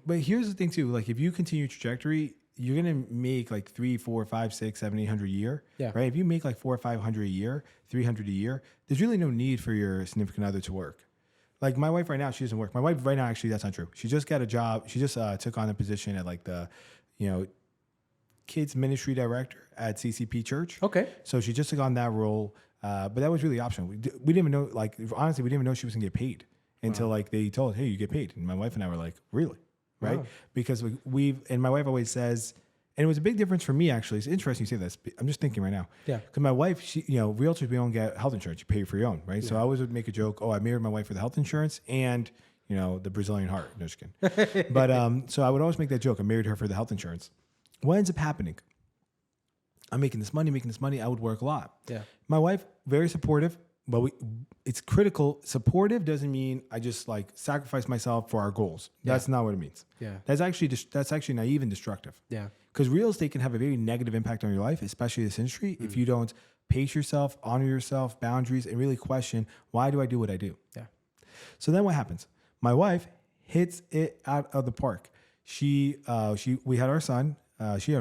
But here's the thing too, like if you continue your trajectory, you're gonna make like 3, 4, 5, 6, 7, 800 a year. Yeah. Right. If you make like 400 or 500 a year, 300 a year, there's really no need for your significant other to work. Like my wife right now, she doesn't work. My wife right now, actually, that's not true. She just got a job. She just took on a position at like the, kids ministry director at CCP Church. Okay. So she just took on that role. But that was really optional. We didn't even know, like, honestly, we didn't even know she was gonna get paid until like they told, hey, you get paid. And my wife and I were like, really? Right? Wow. Because and my wife always says, and it was a big difference for me, actually. It's interesting you say this. I'm just thinking right now. Yeah. Because my wife, she, realtors, we don't get health insurance. You pay for your own, right? Yeah. So I always would make a joke, I married my wife for the health insurance and, the Brazilian heart. No, just kidding. But so I would always make that joke. I married her for the health insurance. What ends up happening? I'm making this money. I would work a lot. Yeah. My wife, very supportive, but it's critical. Supportive doesn't mean I just like sacrifice myself for our goals. That's not what it means. Yeah. That's actually naive and destructive. Yeah. Because real estate can have a very negative impact on your life, especially this industry, if you don't pace yourself, honor yourself, boundaries, and really question, why do I do what I do? Yeah. So then what happens? My wife hits it out of the park. We had our son. She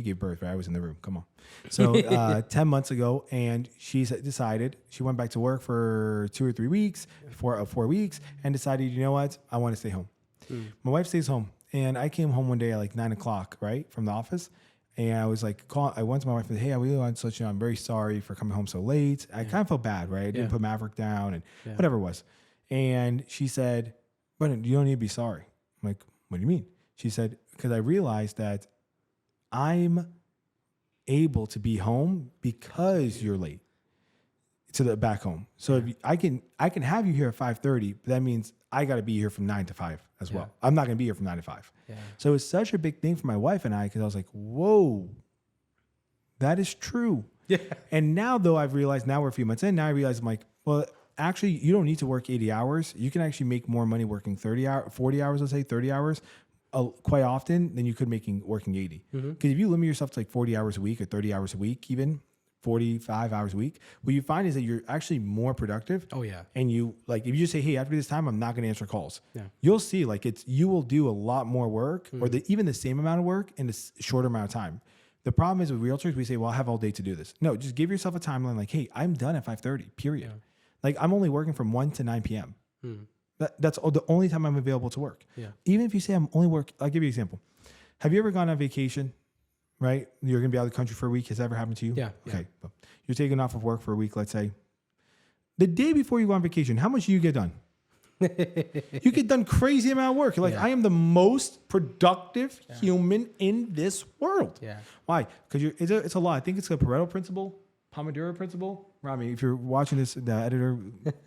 gave birth, right? I was in the room. Come on. So 10 months ago, and she decided, she went back to work for 2 or 3 weeks, 4 weeks, and decided, you know what? I want to stay home. My wife stays home. And I came home one day at like 9 o'clock, right, from the office. And I was like, I went to my wife and said, hey, I really want to let you know I'm very sorry for coming home so late. I kind of felt bad, right? I didn't put Maverick down and whatever it was. And she said, Brendan, you don't need to be sorry. I'm like, what do you mean? She said, because I realized that I'm able to be home because you're late to the back home. So if I can have you here at 5:30, but that means I got to be here from 9 to 5 as well. I'm not going to be here from 9 to 5. Yeah. So it's such a big thing for my wife and I, because I was like, whoa, that is true. Yeah. And now though I've realized, now we're a few months in, now I realize I'm like, well, actually you don't need to work 80 hours. You can actually make more money working 40 hours, let's say 30 hours quite often than you could working 80. Because if you limit yourself to like 40 hours a week or 30 hours a week, even 45 hours a week, what you find is that you're actually more productive. Oh yeah. And you like, if you just say, hey, after this time, I'm not going to answer calls. Yeah. You'll see like you will do a lot more work or even the same amount of work in a shorter amount of time. The problem is with realtors, we say, well, I have all day to do this. No, just give yourself a timeline. Like, hey, I'm done at 5:30, period. Yeah. Like I'm only working from 1 to 9 p.m. That's the only time I'm available to work. Yeah. Even if you say I'm only I'll give you an example. Have you ever gone on vacation? Right? You're going to be out of the country for a week. Has that ever happened to you? Yeah. Okay. Yeah. You're taking off of work for a week, let's say. The day before you go on vacation, how much do you get done? You get done crazy amount of work. You're like, I am the most productive human in this world. Yeah. Why? Because it's a lot. I think it's a Pareto principle, Pomodoro principle. Rami, if you're watching this, the editor,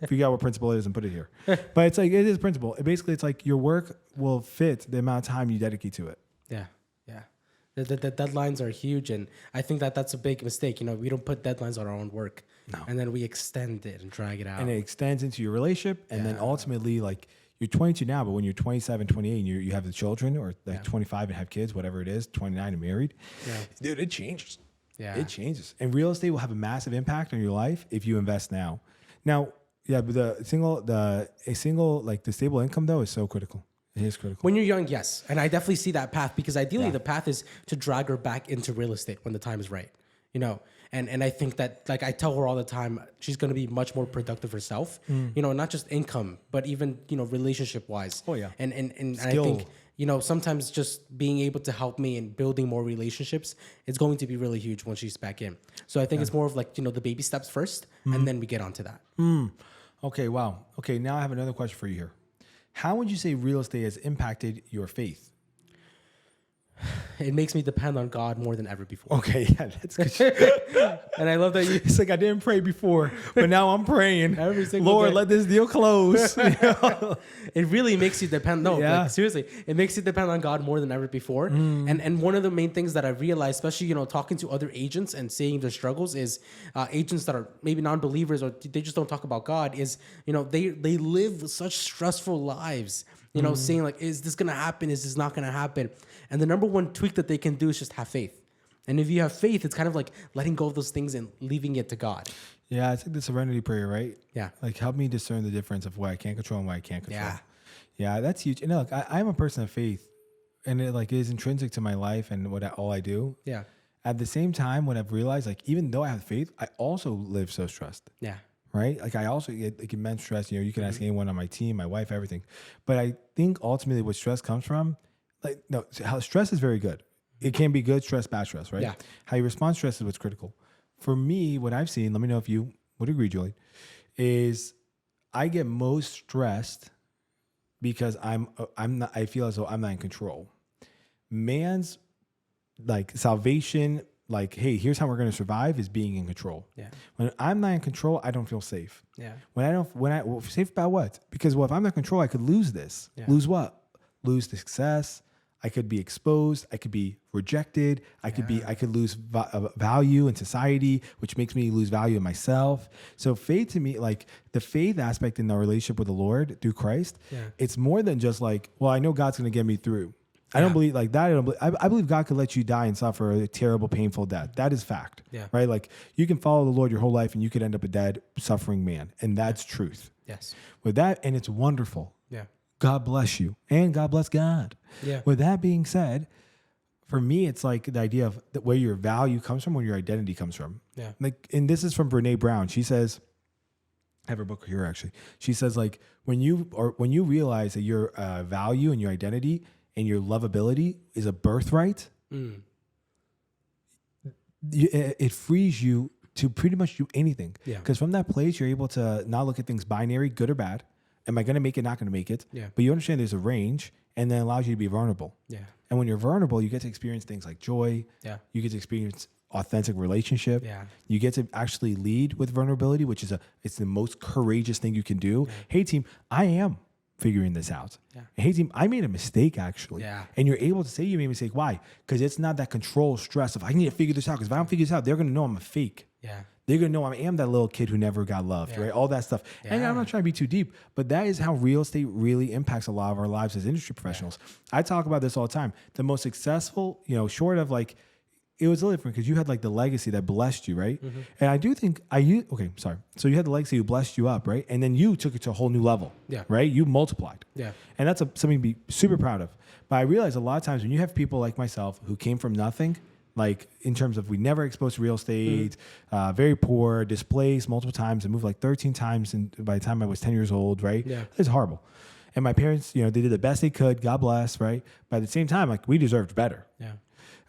figure out what principle it is and put it here. But it's like, it is a principle. Basically, it's like your work will fit the amount of time you dedicate to it. Yeah. Yeah. The deadlines are huge, and I think that's a big mistake. We don't put deadlines on our own work, and then we extend it and drag it out. And it extends into your relationship, and then ultimately, like, you're 22 now, but when you're 27, 28, and you have the children, or like 25 and have kids, whatever it is, 29 and married, dude, it changes. Yeah, it changes. And real estate will have a massive impact on your life if you invest now. Now, but the stable income though is so critical. It is critical. When you're young, yes. And I definitely see that path, because ideally the path is to drag her back into real estate when the time is right. And I think that, like, I tell her all the time, she's going to be much more productive herself, not just income, but even, relationship wise. Oh yeah. And I think, sometimes just being able to help me in building more relationships is going to be really huge when she's back in. So I think it's more of like, the baby steps first, and then we get onto that. Okay. Wow. Okay. Now I have another question for you here. How would you say real estate has impacted your faith? it makes me depend on God more than ever before. Okay, yeah, that's good. And I love that you. It's like I didn't pray before, but now I'm praying. Every single Lord, day. let this deal close. It really makes you depend. No, Yeah. like, seriously, it makes you depend on God more than ever before. And one of the main things that I realized, especially talking to other agents and seeing their struggles, is agents that are maybe non-believers or they just don't talk about God. Is they live such stressful lives. Saying like, is this gonna happen? Is this not gonna happen? And the number one tweak that they can do is just have faith. And if you have faith, it's kind of like letting go of those things and leaving it to God. Yeah, it's like the serenity prayer, right? Yeah. Like, help me discern the difference of what I can control and what I can't control. Yeah. Yeah, that's huge. And look, I'm a person of faith, and it is intrinsic to my life and all I do. Yeah. At the same time, what I've realized, like, even though I have faith, I also live so stressed. Yeah. Right? Like, I also get like immense stress. You can ask anyone on my team, my wife, everything. But I think ultimately what stress comes from, how stress is very good. It can be good stress, bad stress, right? Yeah. How you respond to stress is what's critical. For me, what I've seen, let me know if you would agree, Julian, is I get most stressed because I feel as though I'm not in control. Man's like salvation, like, hey, here's how we're going to survive, is being in control. Yeah. When I'm not in control, I don't feel safe. Yeah. Safe about what? Because if I'm not in control, I could lose this. Yeah. Lose what? Lose the success. I could be exposed. I could be rejected. I could lose value in society, which makes me lose value in myself. So faith to me, like the faith aspect in the relationship with the Lord through Christ, it's more than just like, well, I know God's going to get me through. I don't believe like that. I believe God could let you die and suffer a terrible, painful death. That is fact, right? Like you can follow the Lord your whole life and you could end up a dead, suffering man. And that's truth. Yes. With that, and it's wonderful. Yeah. God bless you. And God bless God. Yeah. With that being said, for me, it's like the idea of where your value comes from, where your identity comes from. Yeah. Like, and this is from Brene Brown. She says, I have her book here actually. She says like when you realize that your value and your identity and your lovability is a birthright, it frees you to pretty much do anything. Yeah. Because from that place, you're able to not look at things binary, good or bad. Am I going to make it? Not going to make it. Yeah. But you understand there's a range, and then allows you to be vulnerable. Yeah. And when you're vulnerable, you get to experience things like joy. Yeah. You get to experience authentic relationship. Yeah. You get to actually lead with vulnerability, which is it's the most courageous thing you can do. Yeah. Hey team, I am figuring this out. Yeah. Hey team, I made a mistake actually. Yeah. And you're able to say you made a mistake. Why? Because it's not that control stress of I need to figure this out. Because if I don't figure this out, they're going to know I'm a fake. Yeah. They're going to know I am that little kid who never got loved, right? All that stuff. Yeah. And I'm not trying to be too deep, but that is how real estate really impacts a lot of our lives as industry professionals. Yeah. I talk about this all the time. The most successful, short of like, it was a little different because you had like the legacy that blessed you, right? Mm-hmm. And I do think so you had the legacy who blessed you up, right? And then you took it to a whole new level, right? You multiplied. Yeah. And that's something to be super proud of. But I realize a lot of times when you have people like myself who came from nothing, like in terms of we never exposed to real estate, very poor, displaced multiple times, and moved like 13 times. And by the time I was 10 years old, right? Yeah. It's horrible. And my parents, they did the best they could. God bless, right? But at the same time, like we deserved better. Yeah.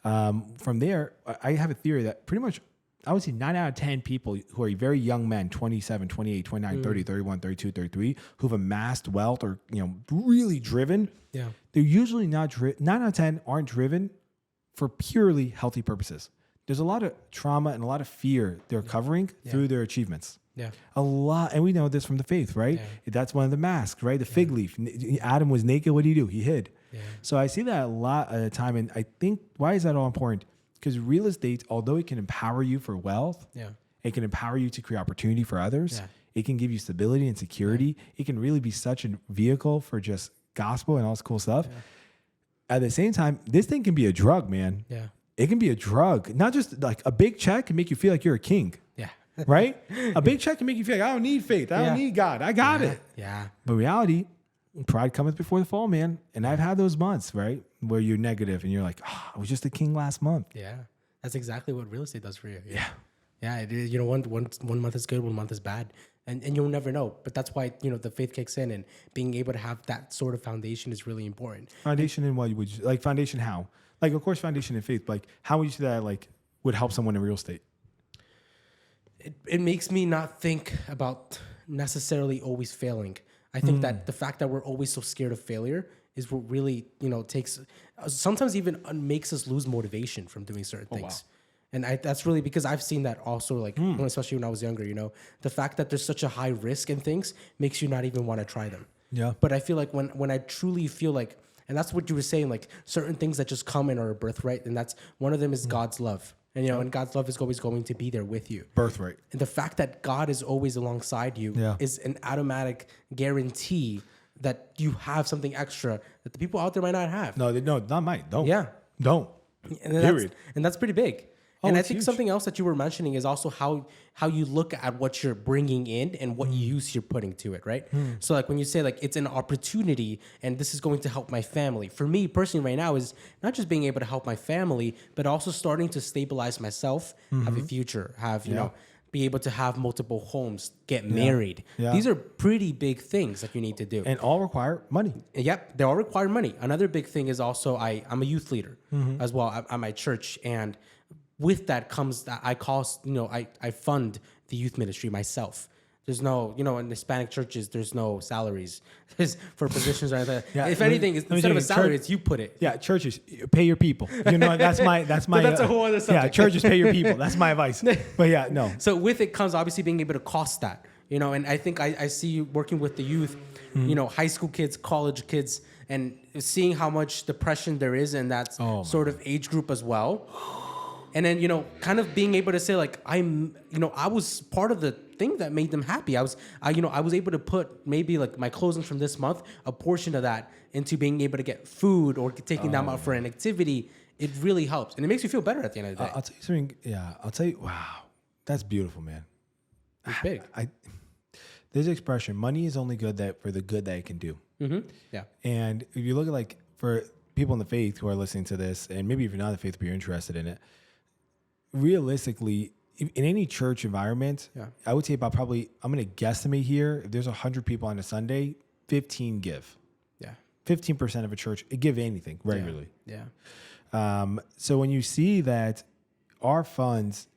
From there, I have a theory that pretty much, I would say 9 out of 10 people who are very young men, 27, 28, 29, 30, 31, 32, 33, who've amassed wealth or, really driven. Yeah. They're usually not 9 out of 10 aren't driven for purely healthy purposes. There's a lot of trauma and a lot of fear they're covering through their achievements. Yeah. A lot. And we know this from the faith, right? Yeah. That's one of the masks, right? The fig leaf. Adam was naked. What did he do? He hid. Yeah. So I see that a lot at a time. And I think, why is that all important? Because real estate, although it can empower you for wealth, it can empower you to create opportunity for others. It can give you stability and security. It can really be such a vehicle for just gospel and all this cool stuff. Yeah. At the same time, this thing can be a drug, man. Yeah. It can be a drug. Not just like a big check can make you feel like you're a king. Yeah. Right? A big check can make you feel like I don't need faith. I don't need God. I got it. Yeah. But reality, pride cometh before the fall, man. And I've had those months, right? Where you're negative and you're like, I was just a king last month. Yeah. That's exactly what real estate does for you. Yeah. Yeah. It is, one month is good, 1 month is bad. And you'll never know. But that's why, the faith kicks in, and being able to have that sort of foundation is really important. Foundation in what would you, like foundation how? Like, of course, foundation in faith. Like, how would you say that like would help someone in real estate? It makes me not think about necessarily always failing. I think that the fact that we're always so scared of failure is what really, takes, sometimes even makes us lose motivation from doing certain things. And that's really because I've seen that also, like, especially when I was younger, the fact that there's such a high risk in things makes you not even want to try them. Yeah. But I feel like when I truly feel like, and that's what you were saying, like certain things that just come in are a birthright. And that's one of them is God's love. And, and God's love is always going to be there with you. Birthright. And the fact that God is always alongside you is an automatic guarantee that you have something extra that the people out there might not have. No, not mine. Don't. Yeah. Don't. Period. And that's pretty big. And I think huge. something else that you were mentioning is also how you look at what you're bringing in and what use you're putting to it, right? So like when you say like it's an opportunity and this is going to help my family. For me personally right now is not just being able to help my family, but also starting to stabilize myself, have a future, have, be able to have multiple homes, get married. Yeah. These are pretty big things that you need to do. And all require money. Yep, they all require money. Another big thing is also I'm a youth leader as well at my church, and with that comes that I fund the youth ministry myself. There's no, in Hispanic churches, there's no salaries for positions or anything. Yeah, if anything, instead of a salary, it's you put it. Yeah, churches, pay your people. That's my. But that's a whole other subject. Yeah, churches, pay your people. That's my advice. But yeah, no. So with it comes obviously being able to cost that, and I think I see you working with the youth, high school kids, college kids, and seeing how much depression there is in that sort of age group as well. And then, kind of being able to say like, I was part of the thing that made them happy. I was able to put maybe like my closings from this month, a portion of that into being able to get food or taking them out for an activity. It really helps. And it makes you feel better at the end of the day. I'll tell you something. Yeah. I'll tell you, wow, that's beautiful, man. It's big. There's an expression, money is only good for the good that it can do. Mm-hmm. Yeah. And if you look at like, for people in the faith who are listening to this, and maybe if you're not in the faith, but you're interested in it, realistically, in any church environment, I would say about probably, I'm going to guesstimate here, if there's 100 people on a Sunday, 15 give. Yeah. 15% of a church, give anything regularly. Yeah. So when you see that our funds,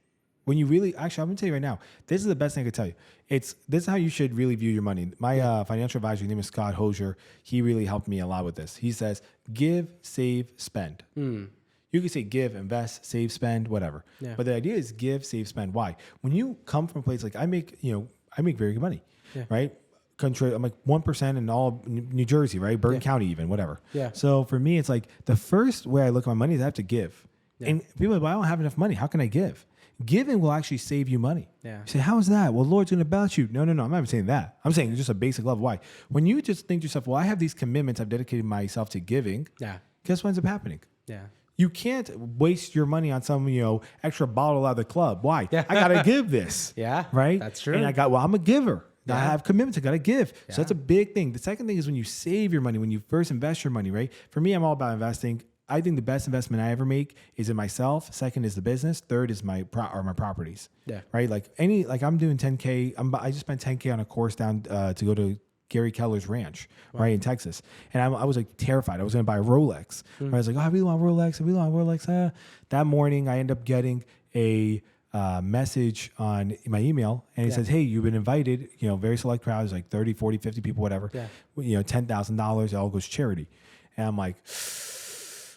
when you really, actually, I'm going to tell you right now, this is the best thing I could tell you. This is how you should really view your money. My financial advisor, his name is Scott Hosier. He really helped me a lot with this. He says, give, save, spend. You can say give, invest, save, spend, whatever. Yeah. But the idea is give, save, spend. Why? When you come from a place like I make very good money, right? I'm like 1% in all New Jersey, right? Bergen County even, whatever. Yeah. So for me, it's like the first way I look at my money is I have to give. Yeah. And people are like, well, I don't have enough money. How can I give? Giving will actually save you money. Yeah. You say, how is that? Well, Lord's going to balance you. No. I'm not even saying that. I'm saying just a basic level. Why? When you just think to yourself, well, I have these commitments. I've dedicated myself to giving. Yeah. Guess what ends up happening? Yeah. You can't waste your money on some, extra bottle out of the club. Why? Yeah. I got to give this. Yeah. Right? That's true. And I'm a giver. Yeah. I have commitments I got to give. Yeah. So that's a big thing. The second thing is when you save your money, when you first invest your money, right? For me, I'm all about investing. I think the best investment I ever make is in myself. Second is the business. Third is my properties. Yeah. Right? I'm doing 10K. I just spent 10K on a course down to go to Gary Keller's ranch, right in Texas. And I was like terrified. I was going to buy a Rolex. I was like, I really want a Rolex. I really want a Rolex. That morning, I end up getting a message on my email, and it says, hey, you've been invited, very select crowds, like 30, 40, 50 people, whatever. Yeah. $10,000, it all goes charity. And I'm like,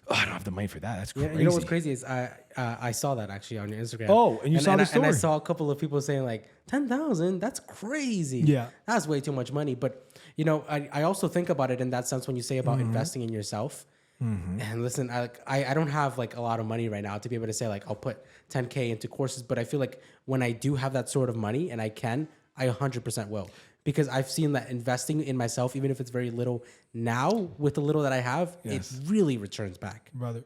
I don't have the money for that. That's crazy. You know what's crazy is I saw that actually on your Instagram. Oh, and you saw the story. And I saw a couple of people saying like 10,000. That's crazy. Yeah, that's way too much money. But I also think about it in that sense when you say about investing in yourself. Mm-hmm. And listen, I don't have like a lot of money right now to be able to say like I'll put 10K into courses. But I feel like when I do have that sort of money and I 100% will. Because I've seen that investing in myself, even if it's very little now, with the little that I have, it really returns back. Brother,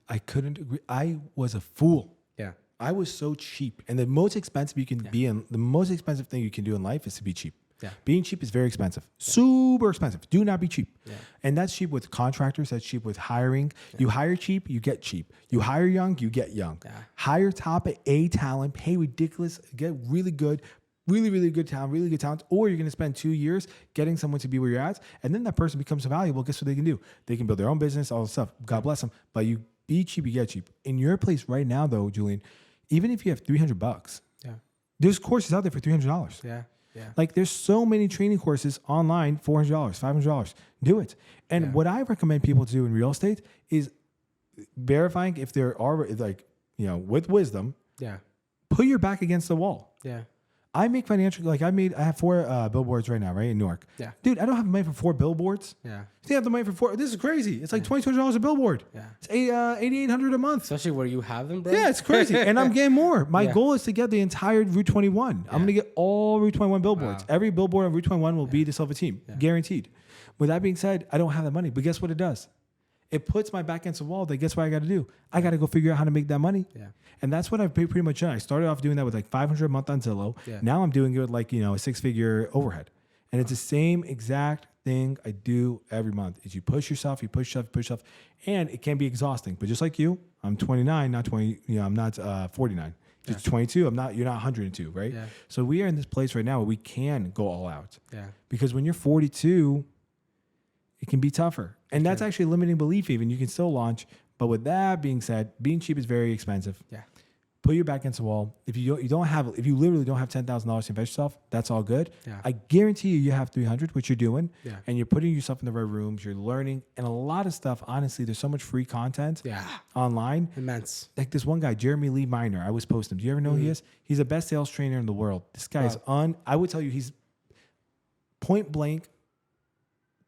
I couldn't agree. I was a fool. Yeah. I was so cheap. And the most expensive you can be in, the most expensive thing you can do in life is to be cheap. Yeah. Being cheap is very expensive. Yeah. Super expensive. Do not be cheap. Yeah. And that's cheap with contractors. That's cheap with hiring. Yeah. You hire cheap, you get cheap. You hire young, you get young. Yeah. Hire top A talent, pay ridiculous, get really good, really good talent, or you're going to spend 2 years getting someone to be where you're at, and then that person becomes valuable. Guess what they can do? They can build their own business, all this stuff. God bless them. But you be cheap, you get cheap. In your place right now, though, Julian, even if you have $300, there's courses out there for $300. Yeah. Yeah. Like there's so many training courses online, $400, $500. Do it. And what I recommend people to do in real estate is verifying if there are like, with wisdom, put your back against the wall. Yeah. I make financial, like I have 4 billboards right now, right? In Newark. Yeah. Dude, I don't have the money for 4 billboards. Yeah. You have the money for 4. This is crazy. It's like $2,200 a billboard. Yeah. It's $8,800 a month. Especially where you have them, bro. Yeah, it's crazy. And I'm getting more. My goal is to get the entire Route 21. I'm going to get all Route 21 billboards. Wow. Every billboard on Route 21 will be the Silva team. Yeah. Guaranteed. With that being said, I don't have the money. But guess what it does? It puts my back against the wall. That guess what I got to do? I got to go figure out how to make that money. Yeah. And that's what I've pretty much done. I started off doing that with like $500 a month on Zillow. Yeah. Now I'm doing it with like, a 6-figure overhead. And it's the same exact thing I do every month is you push yourself, and it can be exhausting. But just like you, I'm 29, not 20, I'm not 49. Just 22, you're not 102, right? Yeah. So we are in this place right now where we can go all out. Yeah. Because when you're 42, it can be tougher. And that's actually a limiting belief even. You can still launch. But with that being said, being cheap is very expensive. Yeah. Put your back against the wall. If you literally don't have $10,000 to invest yourself, that's all good. Yeah. I guarantee you have 300, which you're doing. Yeah. And you're putting yourself in the right rooms. You're learning. And a lot of stuff, honestly, there's so much free content online. Immense. Like this one guy, Jeremy Lee Minor, I always post him. Do you ever know who he is? He's the best sales trainer in the world. This guy is I would tell you he's point blank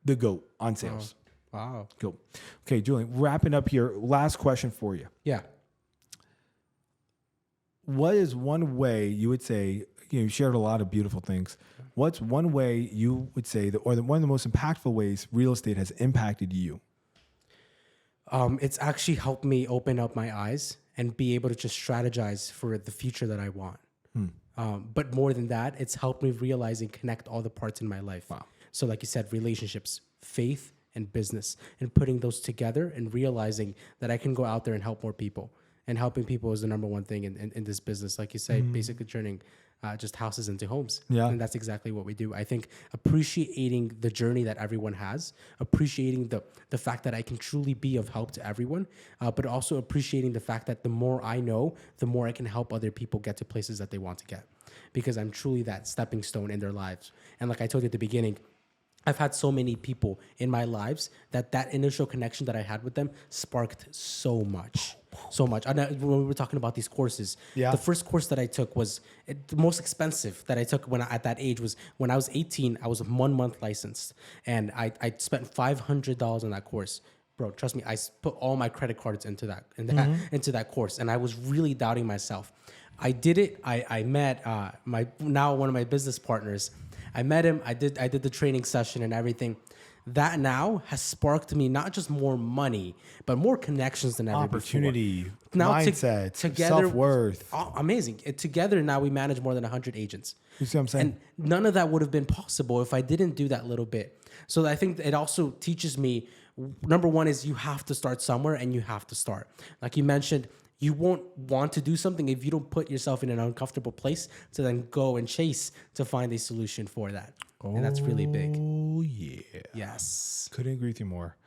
the GOAT on sales. Wow. Cool. Okay, Julian, wrapping up here. Last question for you. Yeah. What is one way you would say, you shared a lot of beautiful things. What's one way you would say one of the most impactful ways real estate has impacted you? It's actually helped me open up my eyes and be able to just strategize for the future that I want. But more than that, it's helped me realize and connect all the parts in my life. Wow. So like you said, relationships, faith, and business, and putting those together and realizing that I can go out there and help more people. And helping people is the number one thing in this business. Like you say, basically turning just houses into homes. Yeah. And that's exactly what we do. I think appreciating the journey that everyone has, appreciating the fact that I can truly be of help to everyone, but also appreciating the fact that the more I know, the more I can help other people get to places that they want to get. Because I'm truly that stepping stone in their lives. And like I told you at the beginning, I've had so many people in my lives that initial connection that I had with them sparked so much. And when we were talking about these courses, the first course that I took was the most expensive that I took at that age was when I was 18. I was 1 month licensed, and I spent $500 on that course. Bro, trust me, I put all my credit cards into that course, and I was really doubting myself. I did it. I met one of my business partners. I met him. I did the training session and everything. That now has sparked me not just more money, but more connections than ever opportunity, before. Now mindset, together, self-worth. Amazing. Together now we manage more than 100 agents. You see what I'm saying? And none of that would have been possible if I didn't do that little bit. So I think it also teaches me, number one is you have to start somewhere and you have to start. Like you mentioned, you won't want to do something if you don't put yourself in an uncomfortable place to then go and chase to find a solution for that. And that's really big. Oh, yeah. Yes. Couldn't agree with you more.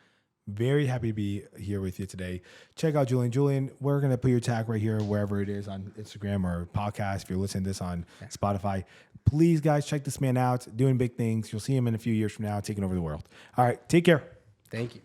Very happy to be here with you today. Check out Julian. Julian, we're going to put your tag right here, wherever it is on Instagram or podcast. If you're listening to this on Spotify, please, guys, check this man out. Doing big things. You'll see him in a few years from now, taking over the world. All right. Take care. Thank you.